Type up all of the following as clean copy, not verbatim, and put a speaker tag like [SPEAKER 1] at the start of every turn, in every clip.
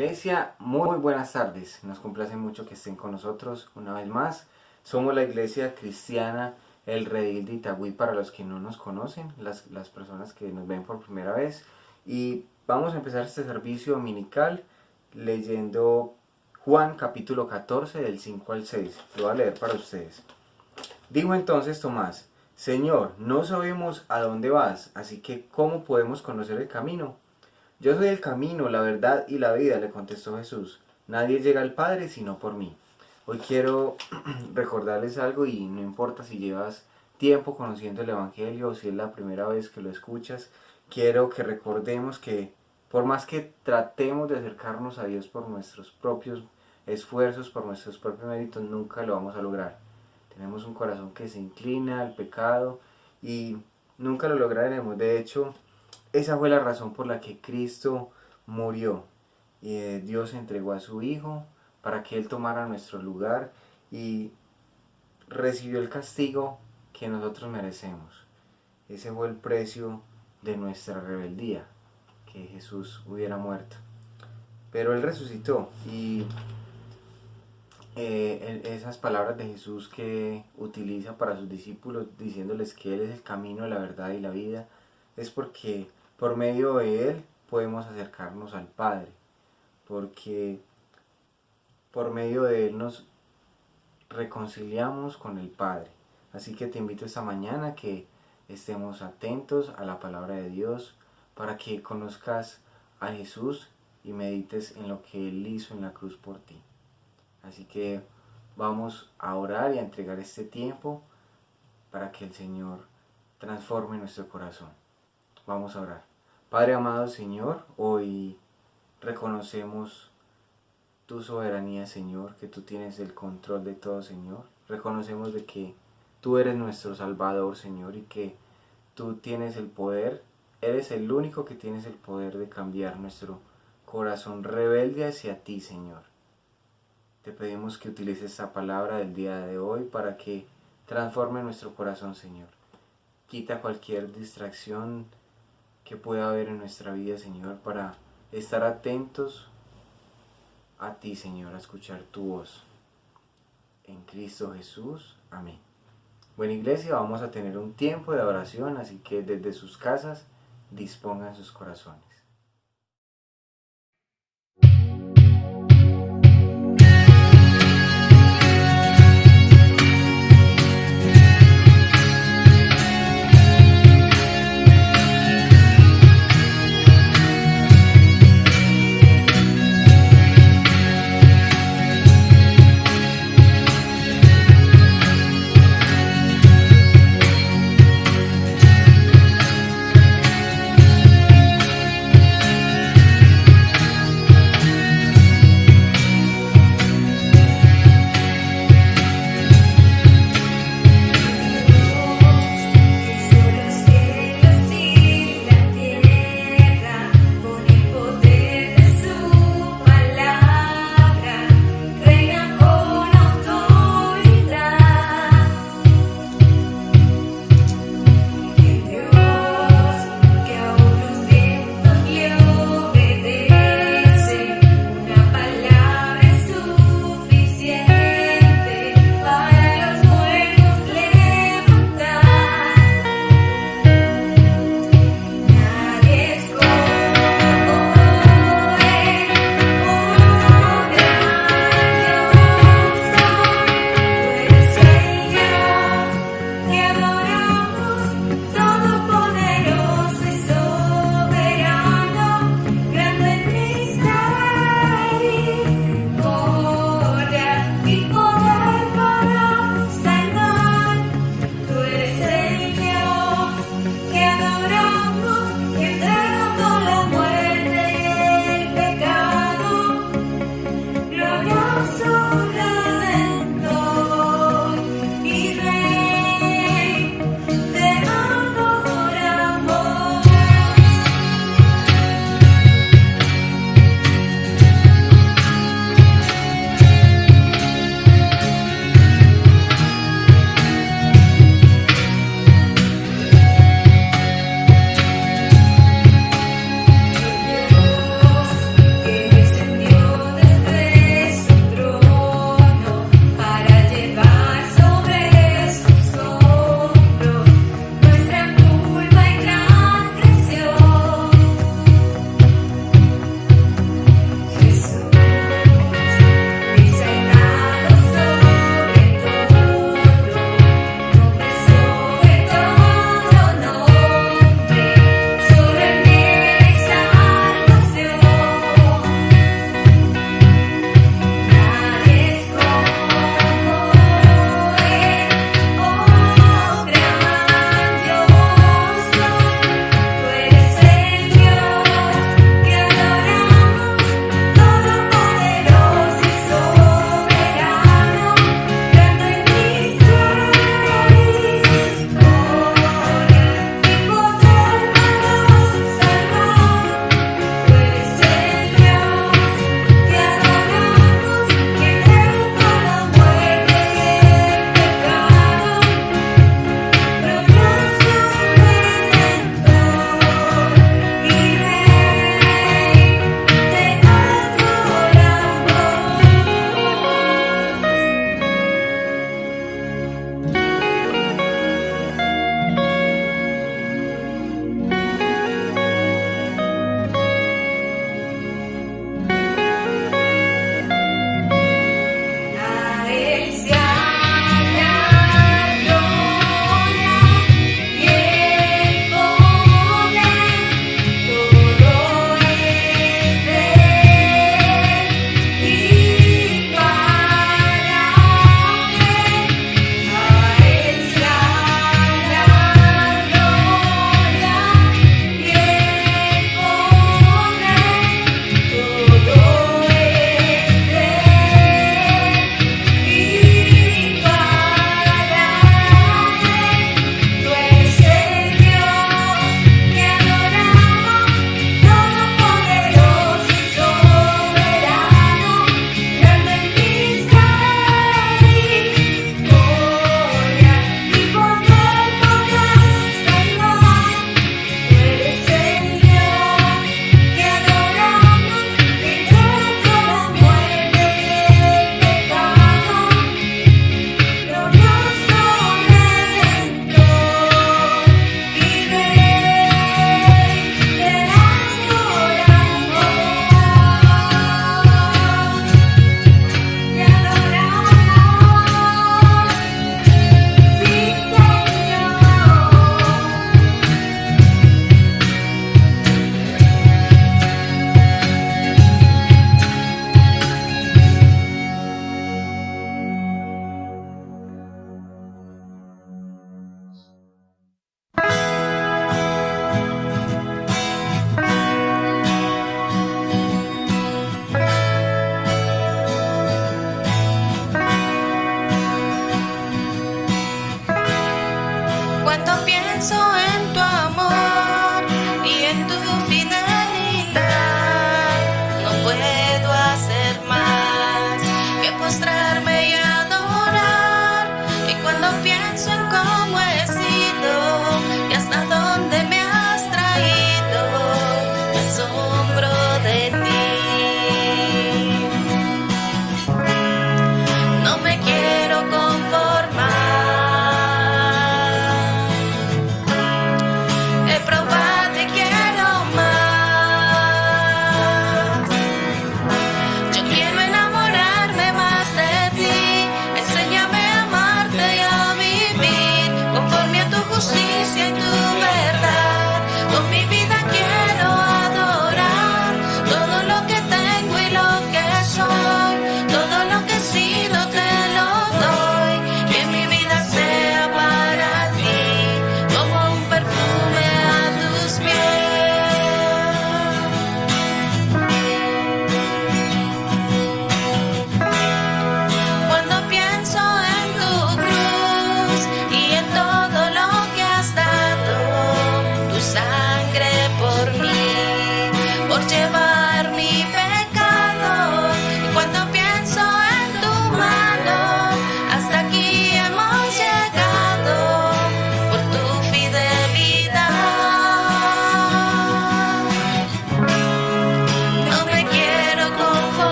[SPEAKER 1] Iglesia, muy buenas tardes. Nos complace mucho que estén con nosotros una vez más. Somos la Iglesia Cristiana El Redil de Itagüí, para los que no nos conocen, las personas que nos ven por primera vez. Y vamos a empezar este servicio dominical leyendo Juan capítulo 14 del 5 al 6. Lo voy a leer para ustedes. Dijo entonces Tomás: Señor, no sabemos a dónde vas, así que ¿cómo podemos conocer el camino? Yo soy el camino, la verdad y la vida, le contestó Jesús. Nadie llega al Padre sino por mí. Hoy quiero recordarles algo, y no importa si llevas tiempo conociendo el Evangelio o si es la primera vez que lo escuchas, quiero que recordemos que por más que tratemos de acercarnos a Dios por nuestros propios esfuerzos, por nuestros propios méritos, nunca lo vamos a lograr. Tenemos un corazón que se inclina al pecado y nunca lo lograremos. De hecho, esa fue la razón por la que Cristo murió. Dios entregó a su Hijo para que Él tomara nuestro lugar y recibió el castigo que nosotros merecemos. Ese fue el precio de nuestra rebeldía, que Jesús hubiera muerto. Pero Él resucitó, y esas palabras de Jesús que utiliza para sus discípulos, diciéndoles que Él es el camino, la verdad y la vida, es porque por medio de Él podemos acercarnos al Padre, porque por medio de Él nos reconciliamos con el Padre. Así que te invito esta mañana a que estemos atentos a la palabra de Dios, para que conozcas a Jesús y medites en lo que Él hizo en la cruz por ti. Así que vamos a orar y a entregar este tiempo para que el Señor transforme nuestro corazón. Vamos a orar. Padre amado Señor, hoy reconocemos tu soberanía, Señor, que tú tienes el control de todo, Señor. Reconocemos de que tú eres nuestro Salvador, Señor, y que tú tienes el poder, eres el único que tienes el poder de cambiar nuestro corazón rebelde hacia ti, Señor. Te pedimos que utilices esta palabra del día de hoy para que transforme nuestro corazón, Señor. Quita cualquier distracción que pueda haber en nuestra vida, Señor, para estar atentos a ti, Señor, a escuchar tu voz. En Cristo Jesús, amén. Bueno, Iglesia, vamos a tener un tiempo de oración, así que desde sus casas dispongan sus corazones.
[SPEAKER 2] Dios que descendió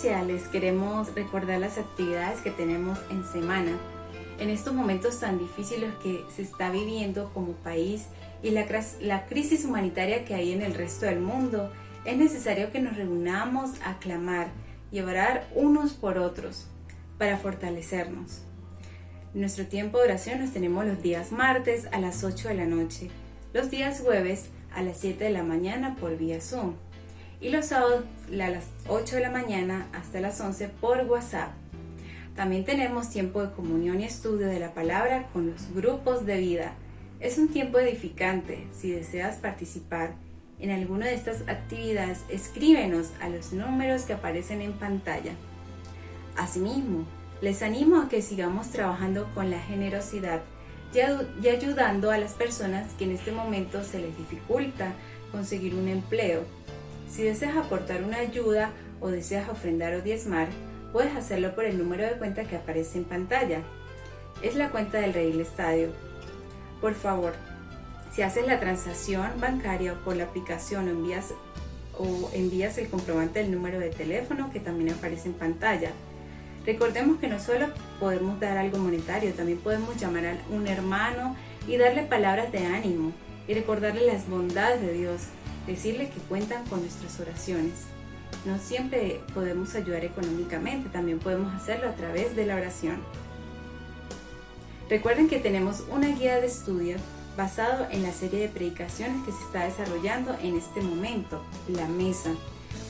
[SPEAKER 2] iglesia les queremos recordar las actividades que tenemos en semana. En estos momentos tan difíciles que se está viviendo como país y la crisis humanitaria que hay en el resto del mundo, es necesario que nos reunamos a clamar y orar unos por otros para fortalecernos. Nuestro tiempo de oración los tenemos los días martes a las 8 de la noche, los días jueves a las 7 de la mañana por vía Zoom y los sábados a las 8 de la mañana hasta las 11 por WhatsApp. También tenemos tiempo de comunión y estudio de la palabra con los grupos de vida. Es un tiempo edificante. Si deseas participar en alguna de estas actividades, escríbenos a los números que aparecen en pantalla. Asimismo, les animo a que sigamos trabajando con la generosidad y ayudando a las personas que en este momento se les dificulta conseguir un empleo. Si deseas aportar una ayuda o deseas ofrendar o diezmar, puedes hacerlo por el número de cuenta que aparece en pantalla. Es la cuenta del Redil Estadio. Por favor, si haces la transacción bancaria o por la aplicación o envías el comprobante del número de teléfono que también aparece en pantalla. Recordemos que no solo podemos dar algo monetario, también podemos llamar a un hermano y darle palabras de ánimo y recordarle las bondades de Dios, decirle que cuentan con nuestras oraciones. No siempre podemos ayudar económicamente, también podemos hacerlo a través de la oración. Recuerden que tenemos una guía de estudio basado en la serie de predicaciones que se está desarrollando en este momento, La Mesa.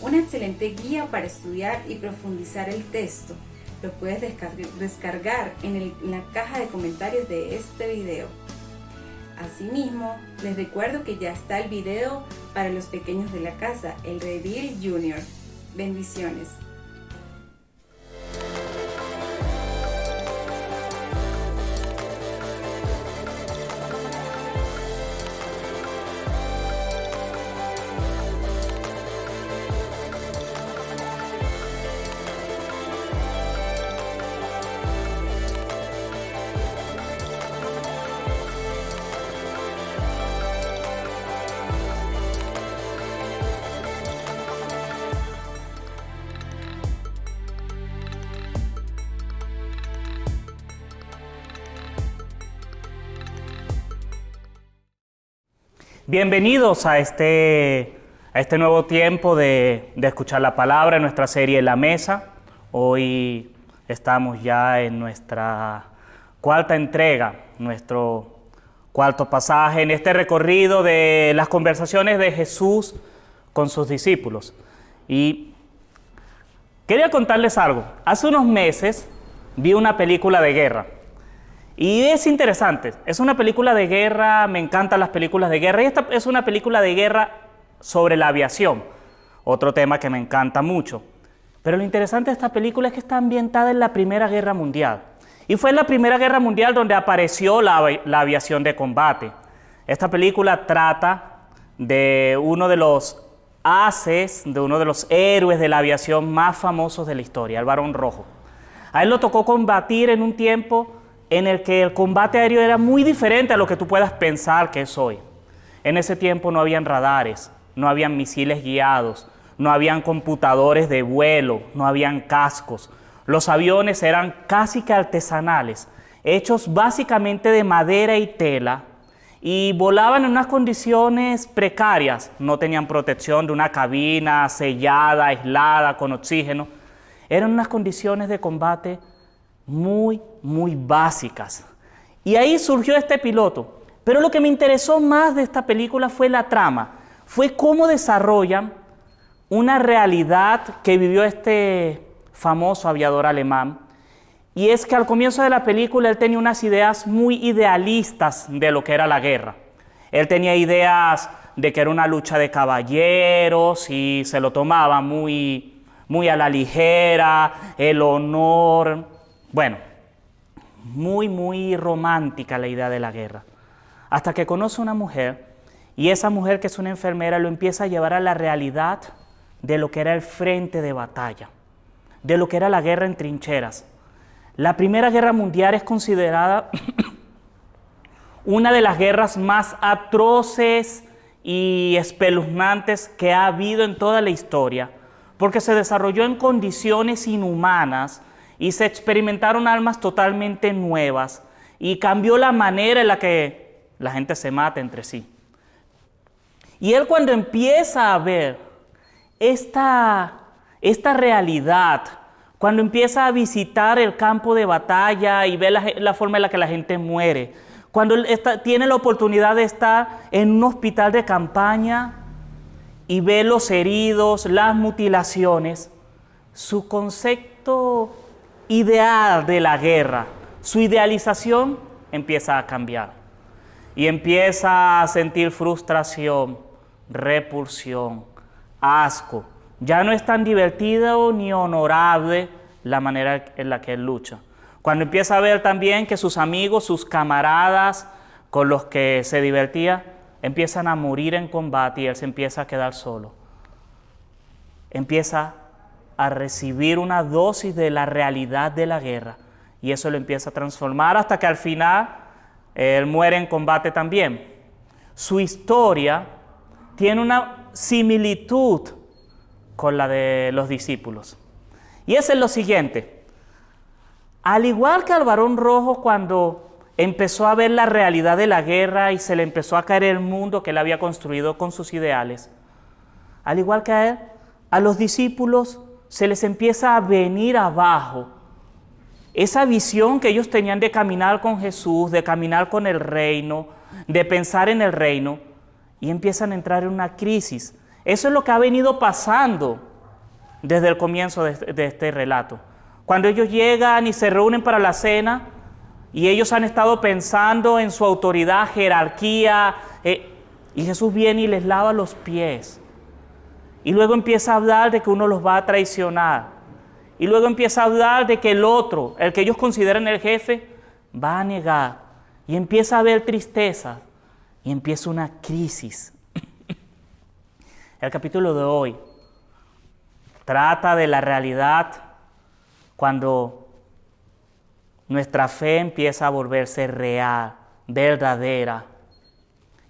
[SPEAKER 2] Una excelente guía para estudiar y profundizar el texto. Lo puedes descargar en la caja de comentarios de este video. Asimismo, les recuerdo que ya está el video para los pequeños de la casa, el Redil Junior. Bendiciones.
[SPEAKER 3] Bienvenidos a este nuevo tiempo de escuchar la palabra en nuestra serie La Mesa. Hoy estamos ya en nuestra cuarta entrega, nuestro cuarto pasaje en este recorrido de las conversaciones de Jesús con sus discípulos. Y quería contarles algo. Hace unos meses vi una película de guerra. Y es interesante, es una película de guerra, me encantan las películas de guerra, y esta es una película de guerra sobre la aviación, otro tema que me encanta mucho. Pero lo interesante de esta película es que está ambientada en la Primera Guerra Mundial. Y fue en la Primera Guerra Mundial donde apareció la aviación de combate. Esta película trata de uno de los ases, de uno de los héroes de la aviación más famosos de la historia, el Barón Rojo. A él lo tocó combatir en un tiempo en el que el combate aéreo era muy diferente a lo que tú puedas pensar que es hoy. En ese tiempo no habían radares, no habían misiles guiados, no habían computadores de vuelo, no habían cascos. Los aviones eran casi que artesanales, hechos básicamente de madera y tela, y volaban en unas condiciones precarias. No tenían protección de una cabina sellada, aislada, con oxígeno. Eran unas condiciones de combate muy básicas. Y ahí surgió este piloto. Pero lo que me interesó más de esta película fue la trama, fue cómo desarrollan una realidad que vivió este famoso aviador alemán. Y es que al comienzo de la película él tenía unas ideas muy idealistas de lo que era la guerra. Él tenía ideas de que era una lucha de caballeros y se lo tomaba muy a la ligera, el honor. Bueno, muy romántica la idea de la guerra. Hasta que conoce a una mujer y esa mujer, que es una enfermera, lo empieza a llevar a la realidad de lo que era el frente de batalla, de lo que era la guerra en trincheras. La Primera Guerra Mundial es considerada una de las guerras más atroces y espeluznantes que ha habido en toda la historia, porque se desarrolló en condiciones inhumanas y se experimentaron armas totalmente nuevas y cambió la manera en la que la gente se mata entre sí. Y él, cuando empieza a ver esta realidad, cuando empieza a visitar el campo de batalla y ve la forma en la que la gente muere, cuando él tiene la oportunidad de estar en un hospital de campaña y ve los heridos, las mutilaciones, su concepto ideal de la guerra, su idealización empieza a cambiar y empieza a sentir frustración, repulsión, asco. Ya no es tan divertido ni honorable la manera en la que él lucha. Cuando empieza a ver también que sus amigos, sus camaradas con los que se divertía, empiezan a morir en combate y él se empieza a quedar solo. Empieza a recibir una dosis de la realidad de la guerra y eso lo empieza a transformar hasta que al final él muere en combate también. Su historia tiene una similitud con la de los discípulos. Y eso es lo siguiente. Al igual que al varón rojo, cuando empezó a ver la realidad de la guerra y se le empezó a caer el mundo que él había construido con sus ideales, al igual que a él, a los discípulos se les empieza a venir abajo esa visión que ellos tenían de caminar con Jesús, de caminar con el reino, de pensar en el reino, y empiezan a entrar en una crisis. Eso es lo que ha venido pasando desde el comienzo de este relato. Cuando ellos llegan y se reúnen para la cena y ellos han estado pensando en su autoridad, jerarquía, y Jesús viene y les lava los pies. Y luego empieza a hablar de que uno los va a traicionar. Y luego empieza a hablar de que el otro, el que ellos consideran el jefe, va a negar. Y empieza a haber tristeza y empieza una crisis. El capítulo de hoy trata de la realidad cuando nuestra fe empieza a volverse real, verdadera,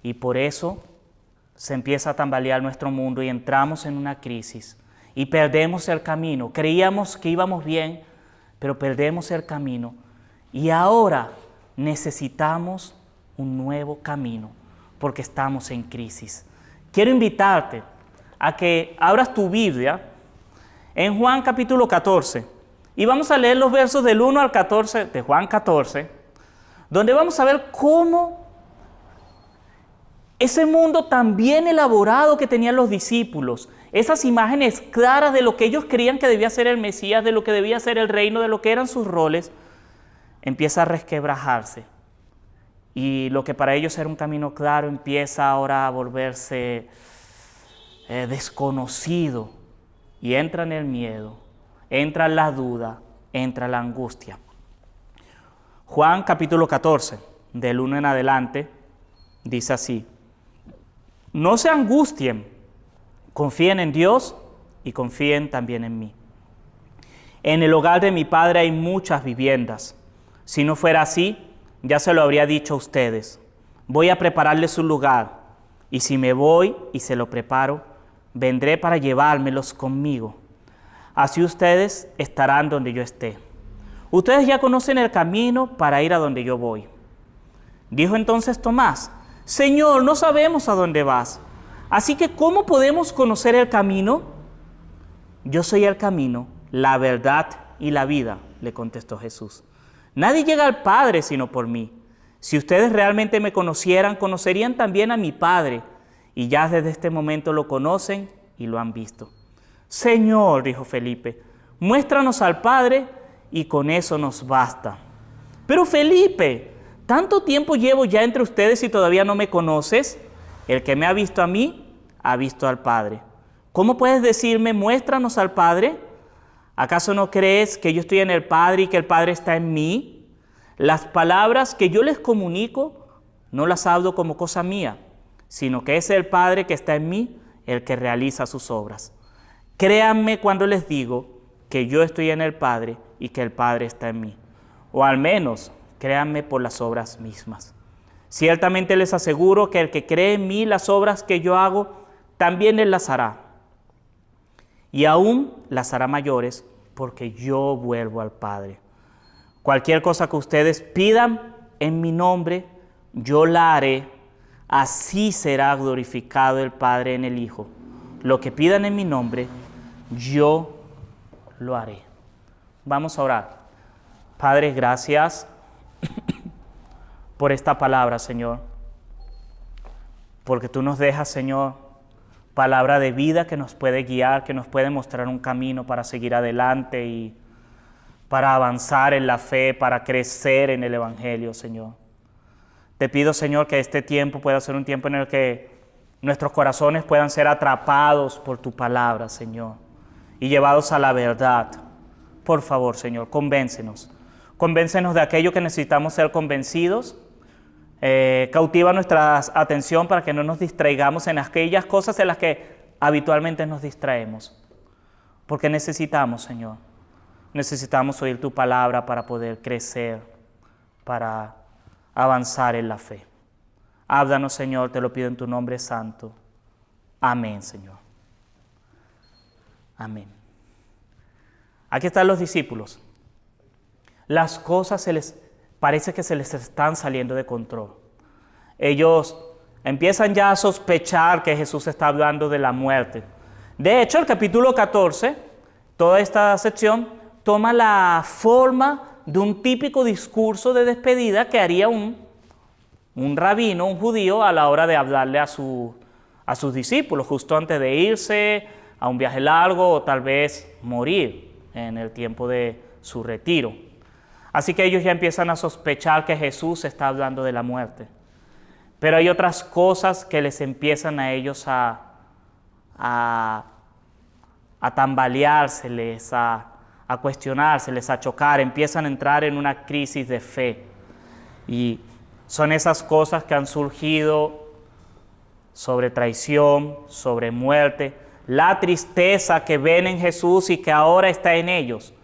[SPEAKER 3] y por eso se empieza a tambalear nuestro mundo y entramos en una crisis y perdemos el camino. Creíamos que íbamos bien, pero perdemos el camino y ahora necesitamos un nuevo camino porque estamos en crisis. Quiero invitarte a que abras tu Biblia en Juan capítulo 14 y vamos a leer los versos del 1 al 14 de Juan 14, donde vamos a ver cómo ese mundo tan bien elaborado que tenían los discípulos, esas imágenes claras de lo que ellos creían que debía ser el Mesías, de lo que debía ser el reino, de lo que eran sus roles, empieza a resquebrajarse. Y lo que para ellos era un camino claro empieza ahora a volverse desconocido. Y entra en el miedo, entra la duda, entra la angustia. Juan capítulo 14, del 1 en adelante, dice así: no se angustien, confíen en Dios y confíen también en mí. En el hogar de mi Padre hay muchas viviendas. Si no fuera así, ya se lo habría dicho a ustedes. Voy a prepararles un lugar, y si me voy y se lo preparo, vendré para llevármelos conmigo. Así ustedes estarán donde yo esté. Ustedes ya conocen el camino para ir a donde yo voy. Dijo entonces Tomás: Señor, no sabemos a dónde vas, así que ¿cómo podemos conocer el camino? Yo soy el camino, la verdad y la vida, le contestó Jesús. Nadie llega al Padre sino por mí. Si ustedes realmente me conocieran, conocerían también a mi Padre, y ya desde este momento lo conocen y lo han visto. Señor, dijo Felipe, muéstranos al Padre y con eso nos basta. Pero Felipe, ¿tanto tiempo llevo ya entre ustedes y todavía no me conoces? El que me ha visto a mí, ha visto al Padre. ¿Cómo puedes decirme, muéstranos al Padre? ¿Acaso no crees que yo estoy en el Padre y que el Padre está en mí? Las palabras que yo les comunico no las hablo como cosa mía, sino que es el Padre que está en mí el que realiza sus obras. Créanme cuando les digo que yo estoy en el Padre y que el Padre está en mí. O al menos, créanme por las obras mismas. Ciertamente les aseguro que el que cree en mí, las obras que yo hago, también él las hará. y aún las hará mayores, porque yo vuelvo al Padre. Cualquier cosa que ustedes pidan en mi nombre, yo la haré, así será glorificado el Padre en el Hijo. Lo que pidan en mi nombre, yo lo haré. Vamos a orar. Padre, gracias por esta palabra, Señor, porque tú nos dejas, Señor, palabra de vida que nos puede guiar, que nos puede mostrar un camino para seguir adelante y para avanzar en la fe, para crecer en el Evangelio, Señor. Te pido, Señor, que este tiempo pueda ser un tiempo en el que nuestros corazones puedan ser atrapados por tu palabra, Señor, y llevados a la verdad. Por favor, Señor, convéncenos. Convéncenos de aquello que necesitamos ser convencidos. Cautiva nuestra atención para que no nos distraigamos en aquellas cosas en las que habitualmente nos distraemos. Porque necesitamos, Señor, necesitamos oír tu palabra para poder crecer, para avanzar en la fe. Háblanos, Señor, te lo pido en tu nombre santo. Amén, Señor. Amén. Aquí están los discípulos. Las cosas parece que se les están saliendo de control. Ellos empiezan ya a sospechar que Jesús está hablando de la muerte. De hecho, el capítulo 14, toda esta sección, toma la forma de un típico discurso de despedida que haría un rabino, un judío, a la hora de hablarle a sus discípulos, justo antes de irse a un viaje largo o tal vez morir en el tiempo de su retiro. Así que ellos ya empiezan a sospechar que Jesús está hablando de la muerte. Pero hay otras cosas que les empiezan a ellos a tambaleárseles, a cuestionárseles, a chocar, empiezan a entrar en una crisis de fe. Y son esas cosas que han surgido sobre traición, sobre muerte, la tristeza que ven en Jesús y que ahora está en ellos.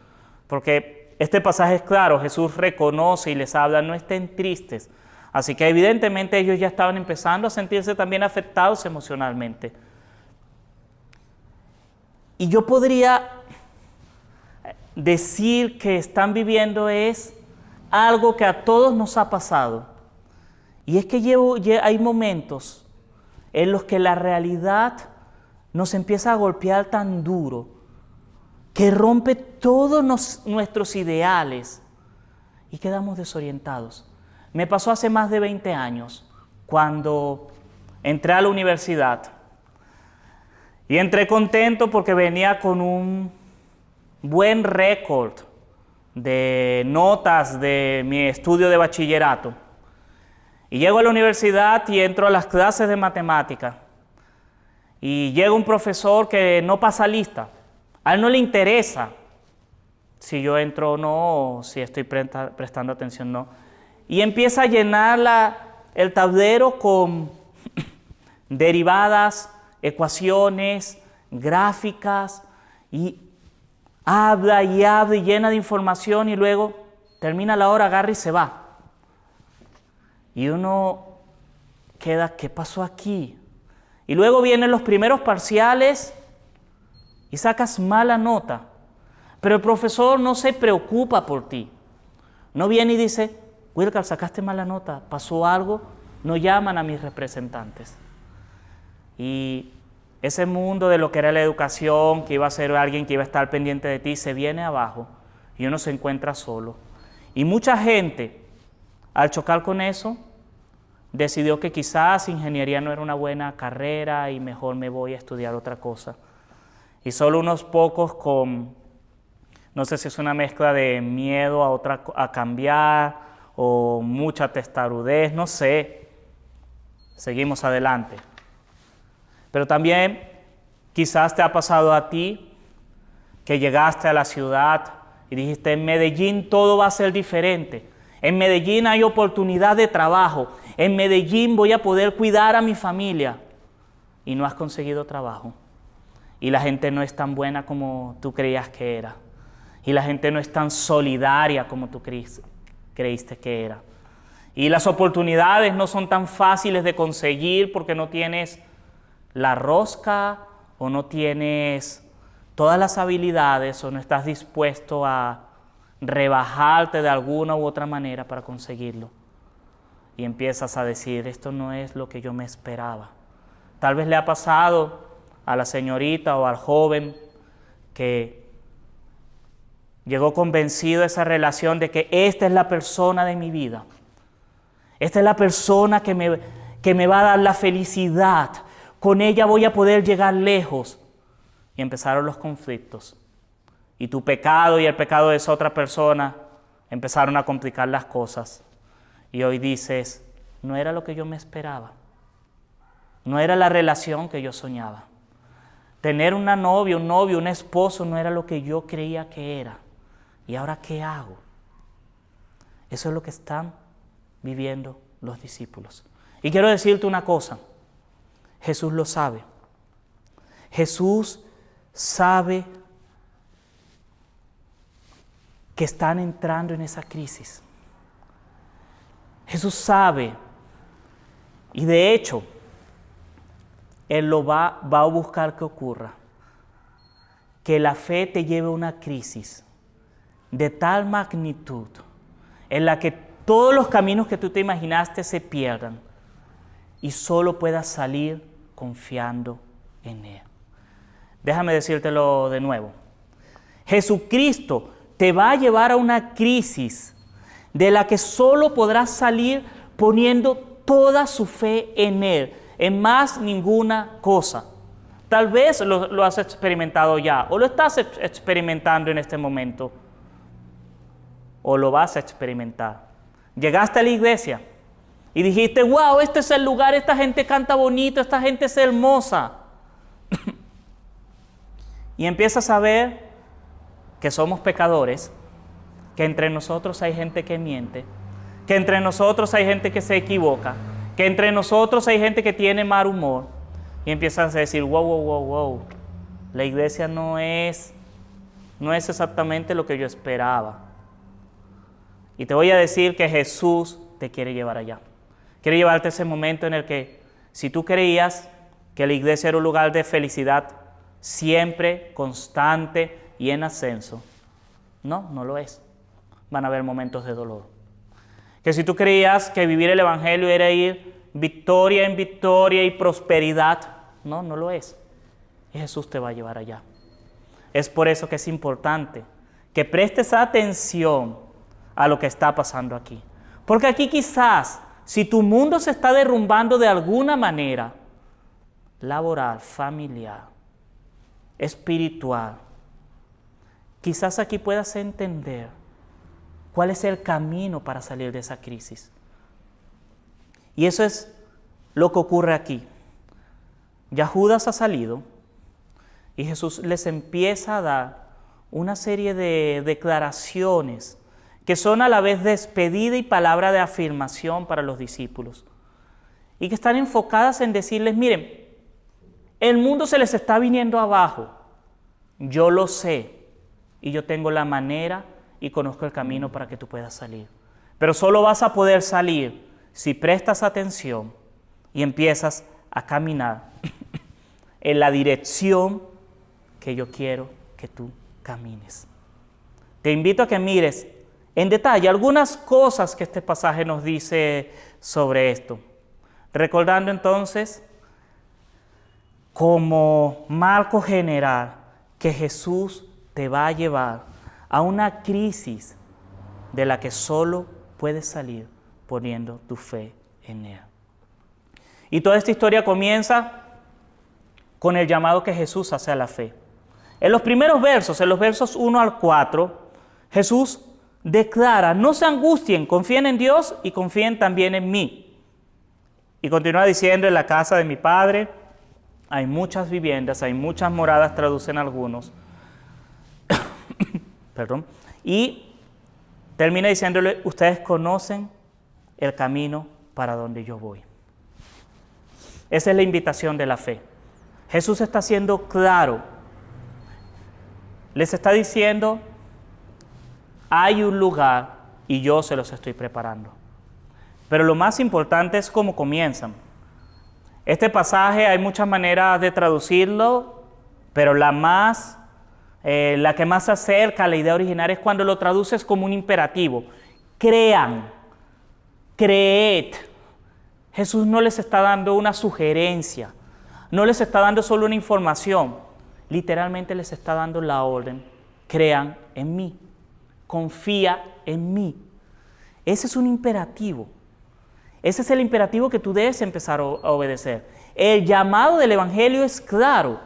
[SPEAKER 3] Porque este pasaje es claro, Jesús reconoce y les habla, no estén tristes. Así que evidentemente ellos ya estaban empezando a sentirse también afectados emocionalmente. Y yo podría decir que están viviendo es algo que a todos nos ha pasado. Y es que hay momentos en los que la realidad nos empieza a golpear tan duro que rompe todos nuestros ideales y quedamos desorientados. Me pasó hace más de 20 años cuando entré a la universidad y entré contento porque venía con un buen récord de notas de mi estudio de bachillerato. Y llego a la universidad y entro a las clases de matemática. Y llega un profesor que no pasa lista. A él no le interesa si yo entro o no, o si estoy prestando atención o no. Y empieza a llenar el tablero con derivadas, ecuaciones, gráficas, y habla y llena de información, y luego termina la hora, agarra y se va. Y uno queda, ¿qué pasó aquí? Y luego vienen los primeros parciales y sacas mala nota. Pero el profesor no se preocupa por ti. No viene y dice, Wilcar, sacaste mala nota, pasó algo, no llaman a mis representantes. Y ese mundo de lo que era la educación, que iba a ser alguien que iba a estar pendiente de ti, se viene abajo y uno se encuentra solo. Y mucha gente, al chocar con eso, decidió que quizás ingeniería no era una buena carrera y mejor me voy a estudiar otra cosa. Y solo unos pocos no sé si es una mezcla de miedo a cambiar o mucha testarudez, no sé, seguimos adelante. Pero también quizás te ha pasado a ti que llegaste a la ciudad y dijiste, en Medellín todo va a ser diferente. En Medellín hay oportunidad de trabajo. En Medellín voy a poder cuidar a mi familia. Y no has conseguido trabajo. Y la gente no es tan buena como tú creías que era. Y la gente no es tan solidaria como tú creíste que era. Y las oportunidades no son tan fáciles de conseguir porque no tienes la rosca o no tienes todas las habilidades o no estás dispuesto a rebajarte de alguna u otra manera para conseguirlo. Y empiezas a decir, esto no es lo que yo me esperaba. Tal vez le ha pasado a la señorita o al joven que llegó convencido de esa relación de que esta es la persona de mi vida. Esta es la persona que me va a dar la felicidad. Con ella voy a poder llegar lejos. Y empezaron los conflictos. Y tu pecado y el pecado de esa otra persona empezaron a complicar las cosas. Y hoy dices, no era lo que yo me esperaba. No era la relación que yo soñaba. Tener una novia, un novio, un esposo no era lo que yo creía que era. ¿Y ahora qué hago? Eso es lo que están viviendo los discípulos. Y quiero decirte una cosa. Jesús lo sabe. Jesús sabe que están entrando en esa crisis. Jesús sabe, y de hecho, Él lo va a buscar que ocurra, que la fe te lleve a una crisis de tal magnitud en la que todos los caminos que tú te imaginaste se pierdan y solo puedas salir confiando en Él. Déjame decírtelo de nuevo. Jesucristo te va a llevar a una crisis de la que solo podrás salir poniendo toda su fe en Él, en más ninguna cosa. Tal vez lo has experimentado ya, o lo estás experimentando en este momento, o lo vas a experimentar. Llegaste a la iglesia y dijiste, wow, este es el lugar, esta gente canta bonito, esta gente es hermosa. Y empiezas a ver que somos pecadores, que entre nosotros hay gente que miente, que entre nosotros hay gente que se equivoca, que entre nosotros hay gente que tiene mal humor. Y empiezas a decir, wow, la iglesia no es exactamente lo que yo esperaba. Y te voy a decir que Jesús te quiere llevar allá. Quiere llevarte a ese momento en el que, si tú creías que la iglesia era un lugar de felicidad siempre, constante y en ascenso, no lo es. Van a haber momentos de dolor. Que si tú creías que vivir el evangelio era ir victoria en victoria y prosperidad, no lo es. Y Jesús te va a llevar allá. Es por eso que es importante que prestes atención a lo que está pasando aquí. Porque aquí quizás, si tu mundo se está derrumbando de alguna manera, laboral, familiar, espiritual, quizás aquí puedas entender cuál es el camino para salir de esa crisis. Y eso es lo que ocurre aquí. Ya Judas ha salido y Jesús les empieza a dar una serie de declaraciones que son a la vez despedida y palabra de afirmación para los discípulos. Y que están enfocadas en decirles, miren, el mundo se les está viniendo abajo. Yo lo sé y yo tengo la manera y conozco el camino para que tú puedas salir. Pero solo vas a poder salir si prestas atención y empiezas a caminar en la dirección que yo quiero que tú camines. Te invito a que mires en detalle algunas cosas que este pasaje nos dice sobre esto. Recordando entonces, como marco general, que Jesús te va a llevar a una crisis de la que solo puedes salir poniendo tu fe en Él. Y toda esta historia comienza con el llamado que Jesús hace a la fe. En los primeros versos, en los versos 1 al 4, Jesús declara, no se angustien, confíen en Dios y confíen también en mí. Y continúa diciendo, en la casa de mi Padre hay muchas viviendas, hay muchas moradas, traducen algunos. Perdón. Y termina diciéndole, ustedes conocen el camino para donde yo voy. Esa es la invitación de la fe. Jesús está siendo claro. Les está diciendo, hay un lugar y yo se los estoy preparando. Pero lo más importante es cómo comienzan. Este pasaje hay muchas maneras de traducirlo, pero la más la que más se acerca a la idea original es cuando lo traduces como un imperativo. Crean, creed. Jesús no les está dando una sugerencia, no les está dando solo una información, literalmente les está dando la orden. Crean en mí, confía en mí. Ese es un imperativo. Ese es el imperativo que tú debes empezar a obedecer. El llamado del Evangelio es claro.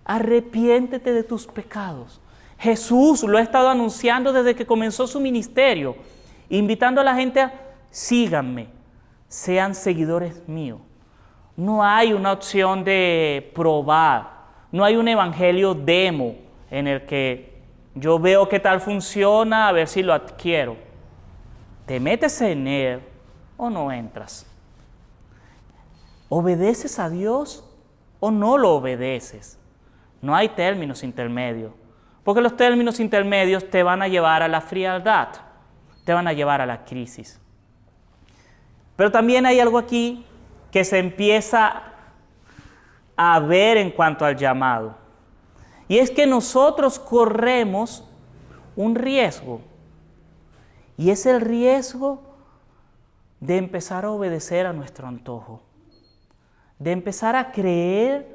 [SPEAKER 3] Arrepiéntete de tus pecados. Jesús lo ha estado anunciando desde que comenzó su ministerio, invitando a la gente a síganme, sean seguidores míos. No hay una opción de probar, no hay un evangelio demo en el que yo veo qué tal funciona, a ver si lo adquiero. Te metes en él o no entras. ¿Obedeces a Dios o no lo obedeces? No hay términos intermedios, porque los términos intermedios te van a llevar a la frialdad, te van a llevar a la crisis. Pero también hay algo aquí que se empieza a ver en cuanto al llamado. Y es que nosotros corremos un riesgo. Y es el riesgo de empezar a obedecer a nuestro antojo. De empezar a creer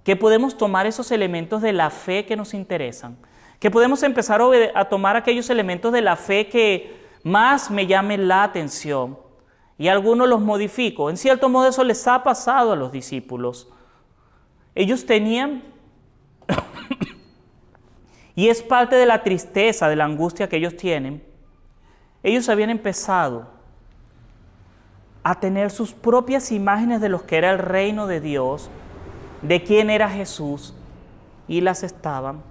[SPEAKER 3] que podemos tomar esos elementos de la fe que nos interesan. Que podemos empezar a tomar aquellos elementos de la fe que más me llamen la atención. Y algunos los modifico. En cierto modo eso les ha pasado a los discípulos. Ellos tenían, y es parte de la tristeza, de la angustia que ellos tienen, ellos habían empezado a tener sus propias imágenes de lo que era el reino de Dios, de quién era Jesús, y las estaban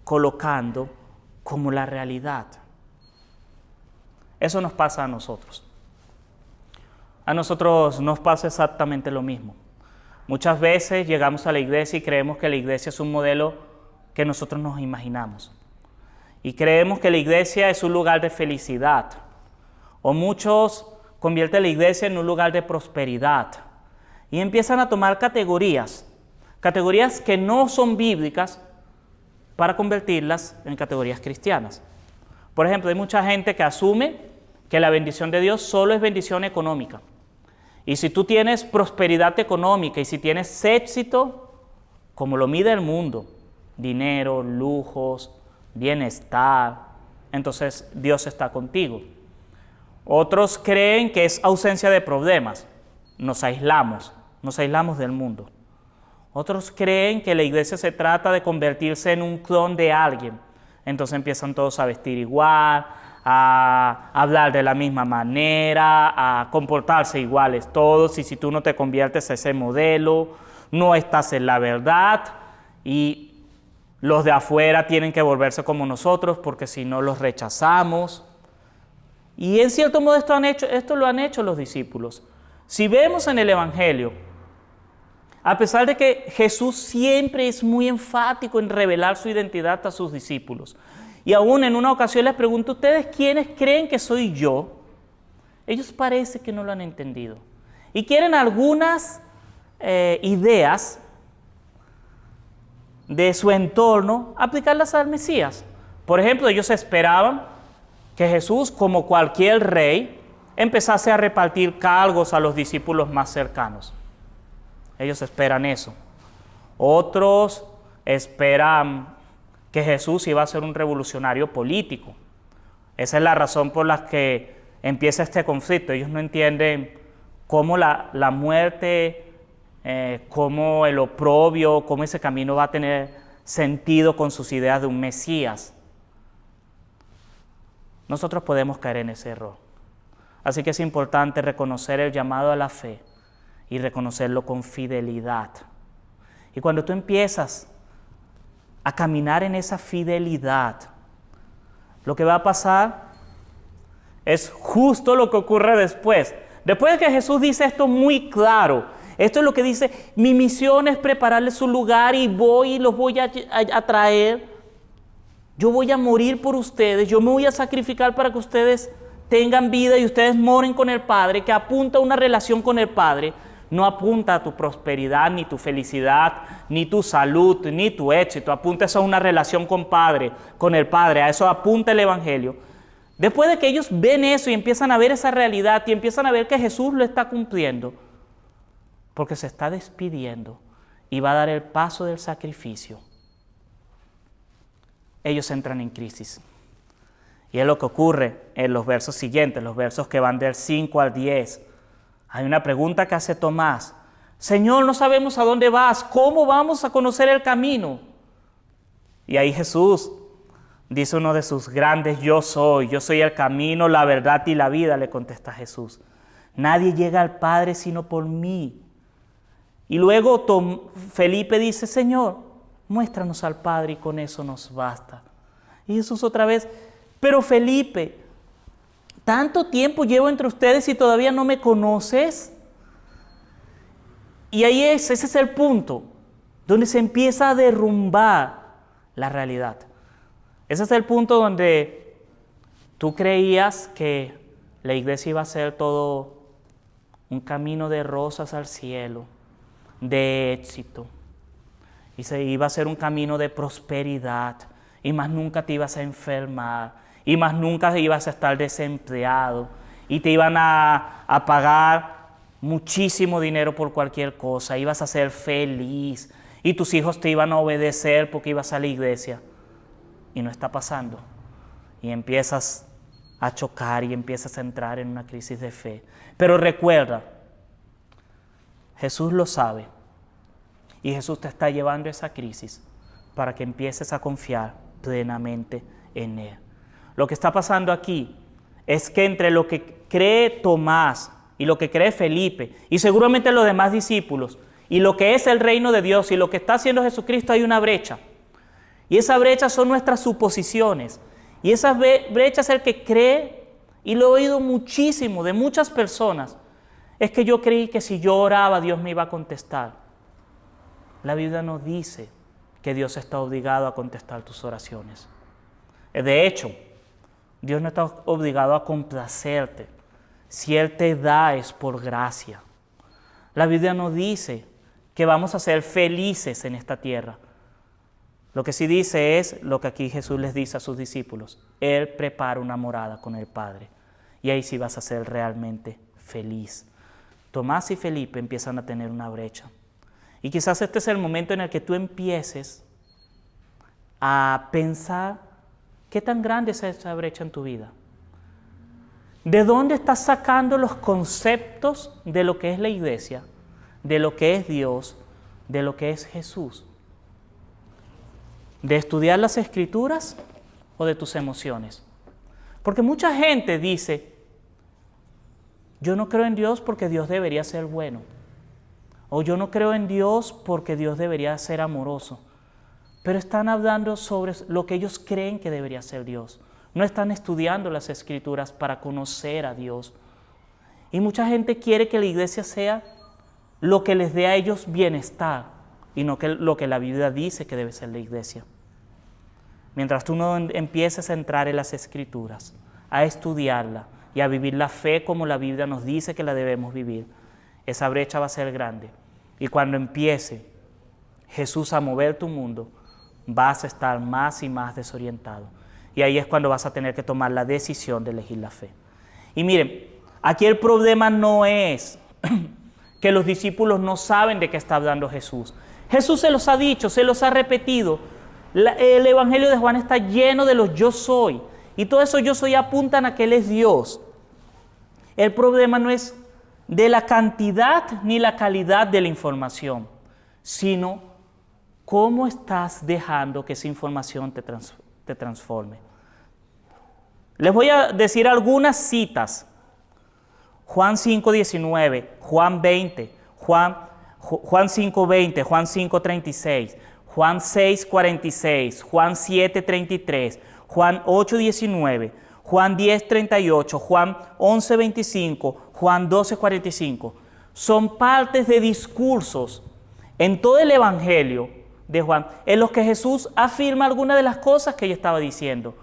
[SPEAKER 3] colocando como la realidad. Eso nos pasa a nosotros. A nosotros nos pasa exactamente lo mismo. Muchas veces llegamos a la iglesia y creemos que la iglesia es un modelo que nosotros nos imaginamos. Y creemos que la iglesia es un lugar de felicidad. O muchos convierten la iglesia en un lugar de prosperidad. Y empiezan a tomar categorías que no son bíblicas, para convertirlas en categorías cristianas. Por ejemplo, hay mucha gente que asume que la bendición de Dios solo es bendición económica. Y si tú tienes prosperidad económica y si tienes éxito, como lo mide el mundo, dinero, lujos, bienestar, entonces Dios está contigo. Otros creen que es ausencia de problemas, nos aislamos del mundo. Otros creen que la iglesia se trata de convertirse en un clon de alguien, entonces empiezan todos a vestir igual, a hablar de la misma manera, a comportarse iguales todos, y si tú no te conviertes a ese modelo, no estás en la verdad, y los de afuera tienen que volverse como nosotros porque si no los rechazamos. Y en cierto modo esto lo han hecho los discípulos. Si vemos en el Evangelio, a pesar de que Jesús siempre es muy enfático en revelar su identidad a sus discípulos, y aún en una ocasión les pregunto, ¿ustedes quiénes creen que soy yo? Ellos parece que no lo han entendido. Y quieren algunas ideas de su entorno, aplicarlas al Mesías. Por ejemplo, ellos esperaban que Jesús, como cualquier rey, empezase a repartir cargos a los discípulos más cercanos. Ellos esperan eso. Otros esperan que Jesús iba a ser un revolucionario político. Esa es la razón por la que empieza este conflicto. Ellos no entienden cómo la muerte, cómo el oprobio, cómo ese camino va a tener sentido con sus ideas de un Mesías. Nosotros podemos caer en ese error. Así que es importante reconocer el llamado a la fe y reconocerlo con fidelidad. Y cuando tú empiezas a caminar en esa fidelidad, lo que va a pasar es justo lo que ocurre después. Después de que Jesús dice esto muy claro, esto es lo que dice, mi misión es prepararles un lugar y los voy a traer, yo voy a morir por ustedes, yo me voy a sacrificar para que ustedes tengan vida y ustedes moren con el Padre, que apunta a una relación con el Padre. no apunta a tu prosperidad, ni tu felicidad, ni tu salud, ni tu éxito. Apunta eso a una relación con el Padre. A eso apunta el Evangelio. Después de que ellos ven eso y empiezan a ver esa realidad y empiezan a ver que Jesús lo está cumpliendo, porque se está despidiendo y va a dar el paso del sacrificio, ellos entran en crisis. Y es lo que ocurre en los versos siguientes, los versos que van del 5 al 10. Hay una pregunta que hace Tomás: Señor, no sabemos a dónde vas, ¿cómo vamos a conocer el camino? Y ahí Jesús dice uno de sus grandes: yo soy el camino, la verdad y la vida, le contesta Jesús. Nadie llega al Padre sino por mí. Y luego Felipe dice: Señor, muéstranos al Padre y con eso nos basta. Y Jesús otra vez: pero Felipe, tanto tiempo llevo entre ustedes y todavía no me conoces. Y ahí ese es el punto donde se empieza a derrumbar la realidad. Ese es el punto donde tú creías que la iglesia iba a ser todo un camino de rosas al cielo, de éxito, y se iba a ser un camino de prosperidad, y más nunca te ibas a enfermar, y más nunca ibas a estar desempleado, y te iban a pagar muchísimo dinero por cualquier cosa, ibas a ser feliz, y tus hijos te iban a obedecer porque ibas a la iglesia. Y no está pasando. Y empiezas a chocar y empiezas a entrar en una crisis de fe. Pero recuerda, Jesús lo sabe. Y Jesús te está llevando a esa crisis para que empieces a confiar plenamente en Él. Lo que está pasando aquí es que entre lo que cree Tomás y lo que cree Felipe y seguramente los demás discípulos y lo que es el reino de Dios y lo que está haciendo Jesucristo hay una brecha. Y esa brecha son nuestras suposiciones. Y esa brecha es el que cree, y lo he oído muchísimo de muchas personas, es que yo creí que si yo oraba Dios me iba a contestar. La Biblia nos dice que Dios está obligado a contestar tus oraciones. De hecho, Dios no está obligado a complacerte. Si Él te da es por gracia. La Biblia nos dice que vamos a ser felices en esta tierra. Lo que sí dice es lo que aquí Jesús les dice a sus discípulos: Él prepara una morada con el Padre. Y ahí sí vas a ser realmente feliz. Tomás y Felipe empiezan a tener una brecha. Y quizás este es el momento en el que tú empieces a pensar qué tan grande es esa brecha en tu vida. ¿De dónde estás sacando los conceptos de lo que es la iglesia, de lo que es Dios, de lo que es Jesús? ¿De estudiar las Escrituras o de tus emociones? Porque mucha gente dice: yo no creo en Dios porque Dios debería ser bueno. O yo no creo en Dios porque Dios debería ser amoroso. Pero están hablando sobre lo que ellos creen que debería ser Dios. No están estudiando las Escrituras para conocer a Dios. Y mucha gente quiere que la iglesia sea lo que les dé a ellos bienestar y no lo que la Biblia dice que debe ser la iglesia. Mientras tú no empieces a entrar en las Escrituras, a estudiarla y a vivir la fe como la Biblia nos dice que la debemos vivir, esa brecha va a ser grande. Y cuando empiece Jesús a mover tu mundo, vas a estar más y más desorientado. Y ahí es cuando vas a tener que tomar la decisión de elegir la fe. Y miren, aquí el problema no es que los discípulos no saben de qué está hablando Jesús. Jesús se los ha dicho, se los ha repetido. El Evangelio de Juan está lleno de los yo soy. Y todo eso yo soy apuntan a que Él es Dios. El problema no es de la cantidad ni la calidad de la información, sino cómo estás dejando que esa información te transforme. Les voy a decir algunas citas. Juan 5:19, Juan 20, Juan 5:20, Juan 5:36, Juan 6:46, Juan 7:33, Juan 8:19, Juan 10:38, Juan 11:25, Juan 12:45. Son partes de discursos en todo el Evangelio de Juan, en los que Jesús afirma algunas de las cosas que ella estaba diciendo.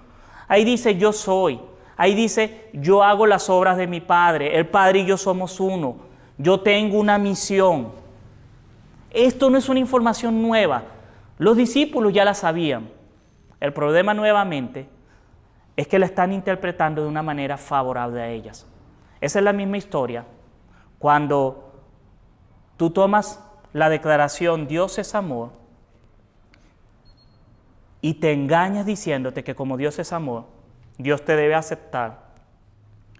[SPEAKER 3] Ahí dice yo soy, ahí dice yo hago las obras de mi Padre, el Padre y yo somos uno, Yo tengo una misión. Esto no es una información nueva. Los discípulos ya la sabían. El problema nuevamente es que la están interpretando de una manera favorable a ellas. Esa es la misma historia cuando tú tomas la declaración Dios es amor y te engañas diciéndote que como Dios es amor, Dios te debe aceptar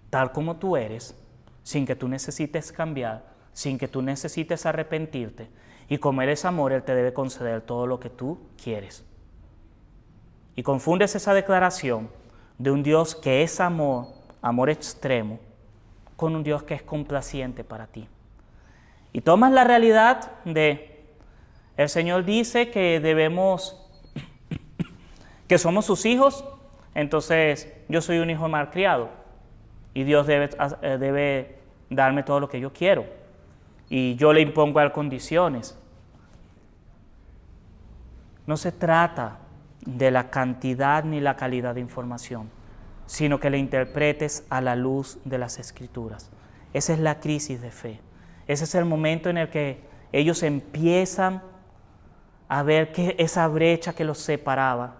[SPEAKER 3] tal como tú eres, sin que tú necesites cambiar, sin que tú necesites arrepentirte. Y como Él es amor, Él te debe conceder todo lo que tú quieres. Y confundes esa declaración de un Dios que es amor, amor extremo, con un Dios que es complaciente para ti. Y tomas la realidad de, el Señor dice que que somos sus hijos, entonces yo soy un hijo malcriado y Dios debe darme todo lo que yo quiero y yo le impongo a él condiciones. No se trata de la cantidad ni la calidad de información, sino que la interpretes a la luz de las Escrituras. Esa es la crisis de fe. Ese es el momento en el que ellos empiezan a ver que esa brecha que los separaba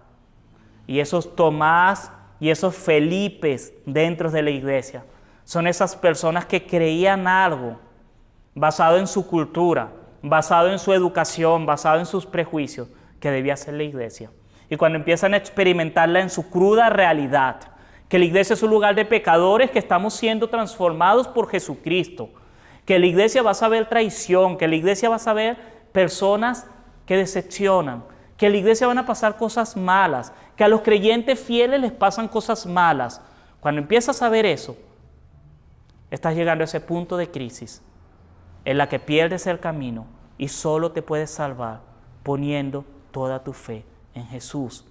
[SPEAKER 3] y esos Tomás y esos Felipes dentro de la iglesia son esas personas que creían algo basado en su cultura, basado en su educación, basado en sus prejuicios, que debía ser la iglesia. Y cuando empiezan a experimentarla en su cruda realidad, que la iglesia es un lugar de pecadores que estamos siendo transformados por Jesucristo, que la iglesia va a saber traición, que la iglesia va a saber personas que decepcionan, que en la iglesia van a pasar cosas malas, que a los creyentes fieles les pasan cosas malas. Cuando empiezas a ver eso, estás llegando a ese punto de crisis en la que pierdes el camino y solo te puedes salvar poniendo toda tu fe en Jesús.